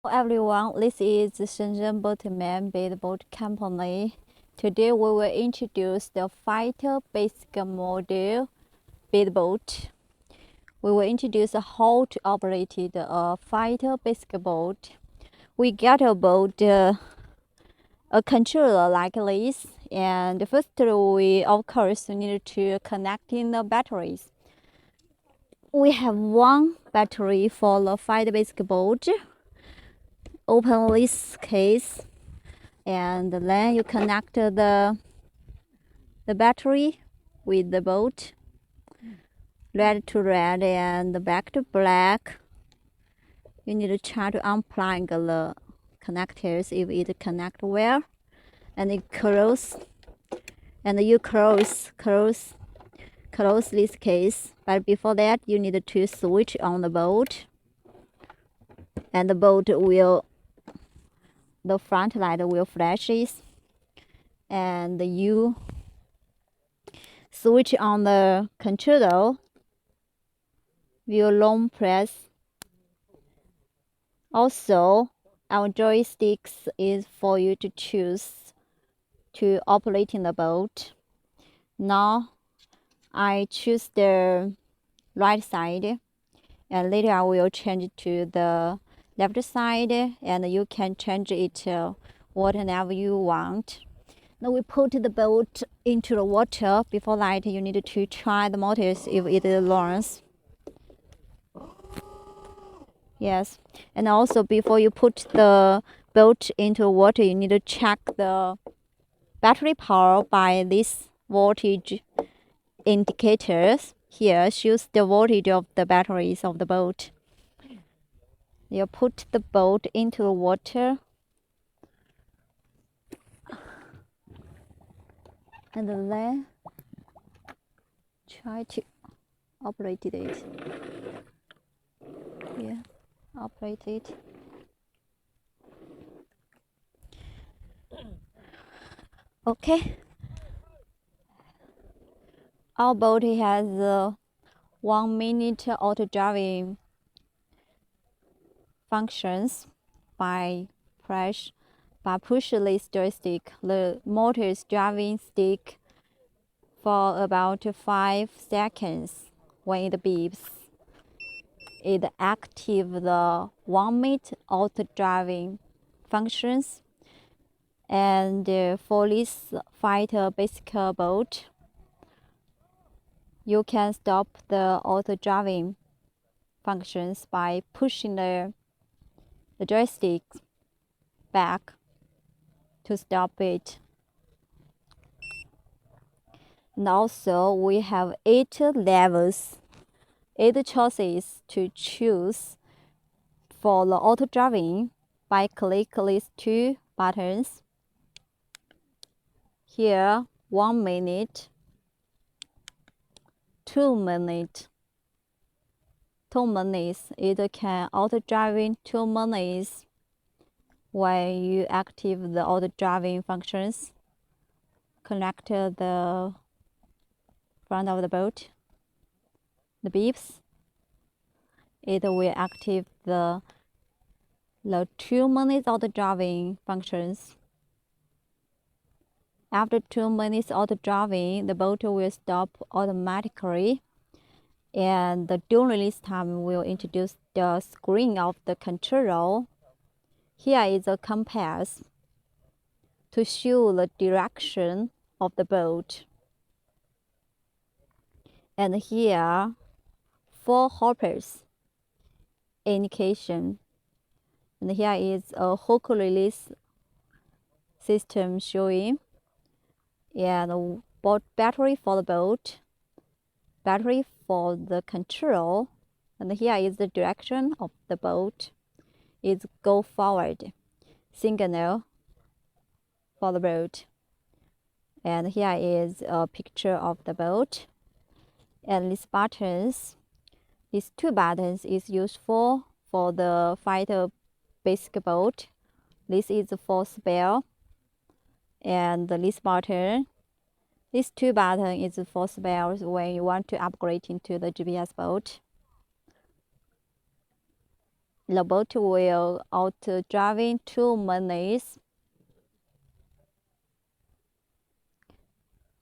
Hello everyone, this is Shenzhen Boatman Boat Company. Today we will introduce the fighter basic model boat. We will introduce how to operate a fighter basic boat. We get a boat, a controller like this, and first we of course need to connect in the batteries. We have one battery for the fighter basic boat. Open this case, and then you connect the battery with the boat, red to red and black to black. You need to try to unplug the connectors if it connect well, and it close, and you close this case. But before that, you need to switch on the boat, and the boat will, the front light will flashes, and you switch on the controller, will long press. Also, our joysticks is for you to choose to operating the boat. Now, I choose the right side, and later I will change it to the left side, and you can change it whatever you want. Now we put the boat into the water. Before that, you need to try the motors if it runs. Yes, and also before you put the boat into water, you need to check the battery power by this voltage indicators. Here shows the voltage of the batteries of the boat. You put the boat into the water, and then try to operate it. Yeah, operate it. Okay. Our boat has 1 minute auto driving functions by push this joystick. The motor's driving stick for about 5 seconds. When it beeps, it activates the 1 minute auto driving functions. And for this fighter basic boat, you can stop the auto driving functions by pushing the joystick back to stop it. And also we have 8 levels, 8 choices to choose for the auto driving by click these 2 buttons. Here 1 minute, 2 minutes. 2 minutes, it can auto driving 2 minutes when you activate the auto driving functions. Connect the front of the boat, the beeps. It will activate the 2 minutes auto driving functions. After 2 minutes auto driving, the boat will stop automatically, and during this time we'll introduce the screen of the control. Here is a compass to show the direction of the boat, and here 4 hoppers indication, and here is a hook release system showing, and boat battery for the boat, battery for the control, and here is the direction of the boat. It's go forward signal for the boat, and here is a picture of the boat. And these buttons, these 2 buttons is useful for the fighter basic boat. This is for spare, and this button, these 2 buttons is for spares when you want to upgrade into the GPS boat. the boat will out driving 2 minutes.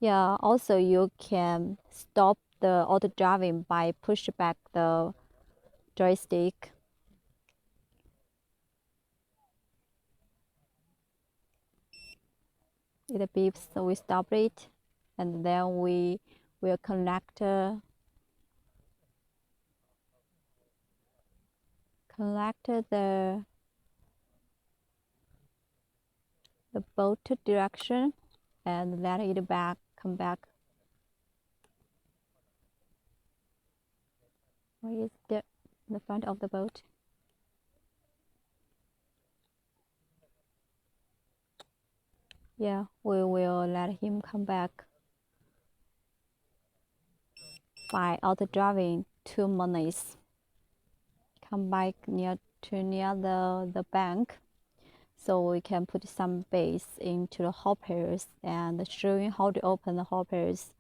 Yeah, also you can stop the auto driving by push back the joystick. It beeps, so we stop it, and then we will connect the boat direction and let it come back. Where is the front of the boat? Yeah, we will let him come back by auto driving 2 minutes. Come back near the bank, so we can put some base into the hoppers and showing how to open the hoppers.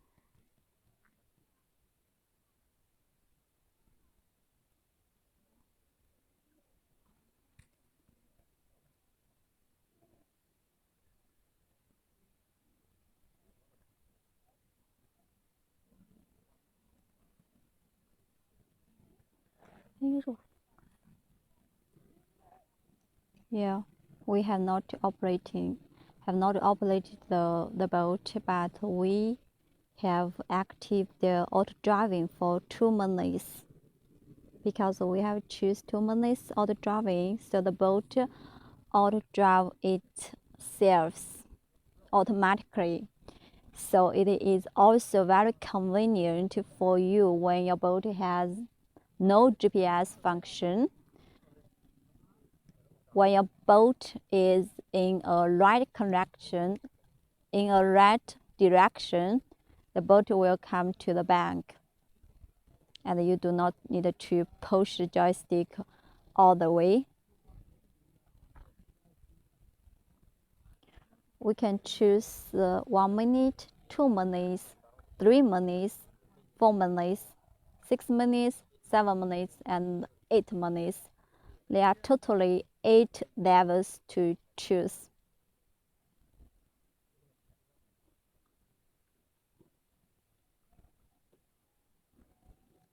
Yeah, we have not operated the boat, but we have active the auto driving for 2 minutes because we have choose 2 minutes auto driving, so the boat auto drive itself automatically. So it is also very convenient for you when your boat has no GPS function. When your boat is in a right direction, the boat will come to the bank, and you do not need to push the joystick all the way. We can choose 1 minute, 2 minutes, 3 minutes, 4 minutes, 6 minutes, 7 minutes, and 8 minutes. There are totally 8 levels to choose.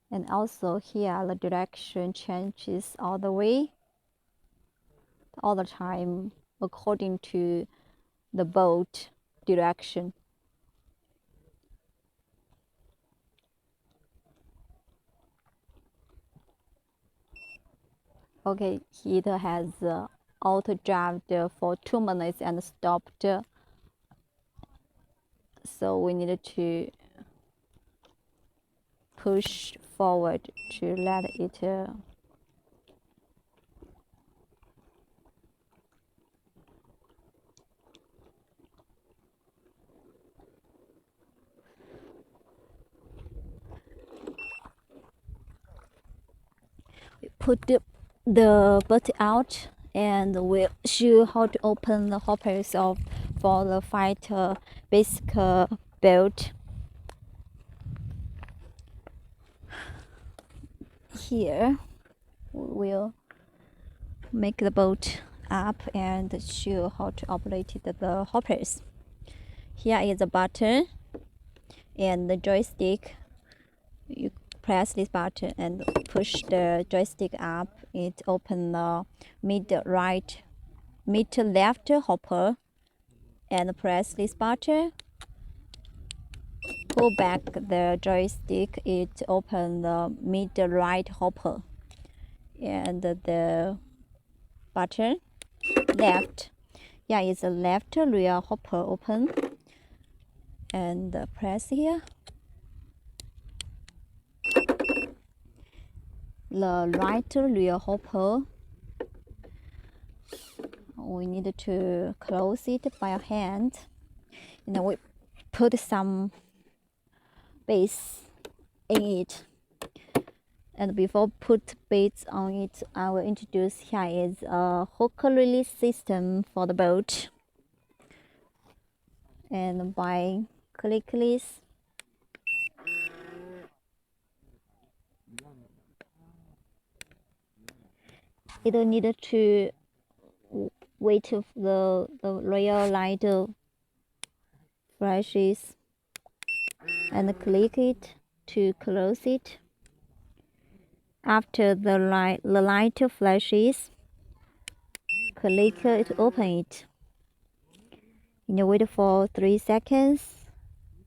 And also here the direction changes all the time according to the boat direction. Okay, it has auto drive for 2 minutes and stopped. So we need to push forward to let it put the boat out, and we'll show how to open the hoppers for the fighter basic build. Here we will make the boat up and show how to operate the hoppers. Here is a button and the joystick. You press this button and push the joystick up. It opens the mid left hopper, and press this button. Pull back the joystick. It opens the mid right hopper, and the button left. Yeah, it's a left rear hopper open, and press here. The right rear hopper, we need to close it by a hand, and then we put some base in it. And before put baits on it, I will introduce here is a hook release system for the boat. And by click this, it needed to wait for the real light flashes and click it to close it. After the light flashes, click it to open it. You wait for 3 seconds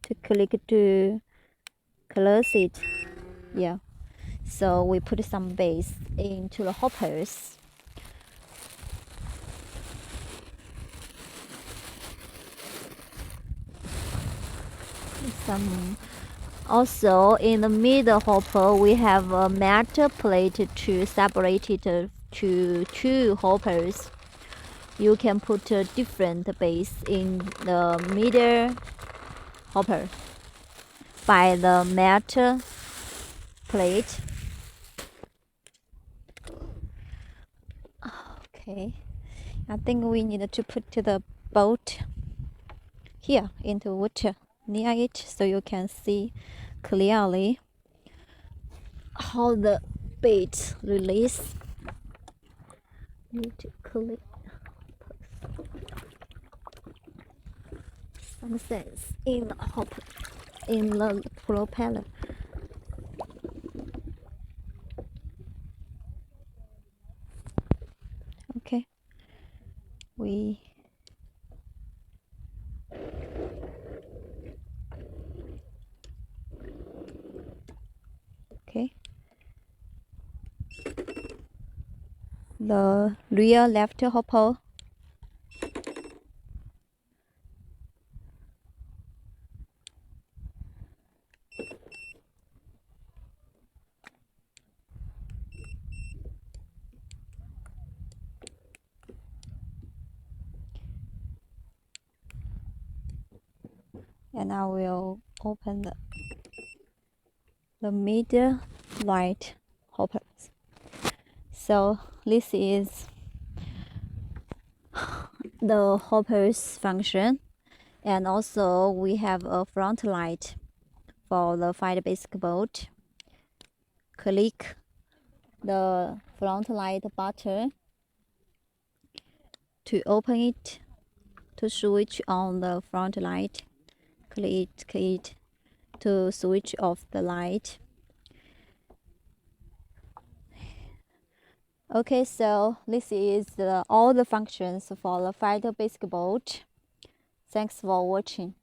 to click to close it. Yeah. So we put some base into the hoppers. Also, in the middle hopper, we have a metal plate to separate it to 2 hoppers. You can put a different base in the middle hopper by the metal plate. Okay, I think we need to put the boat here into water near it so you can see clearly how the bait release. Need to click some sense in the hopper, in the propeller. Okay, okay. The rear left hopper. And I will open the middle right hoppers. So this is the hoppers function, and also we have a front light for the fight basic boat. Click the front light button to open it, to switch on the front light. Click it to switch off the light. Okay, so this is all the functions for the fighter basic boat. Thanks for watching.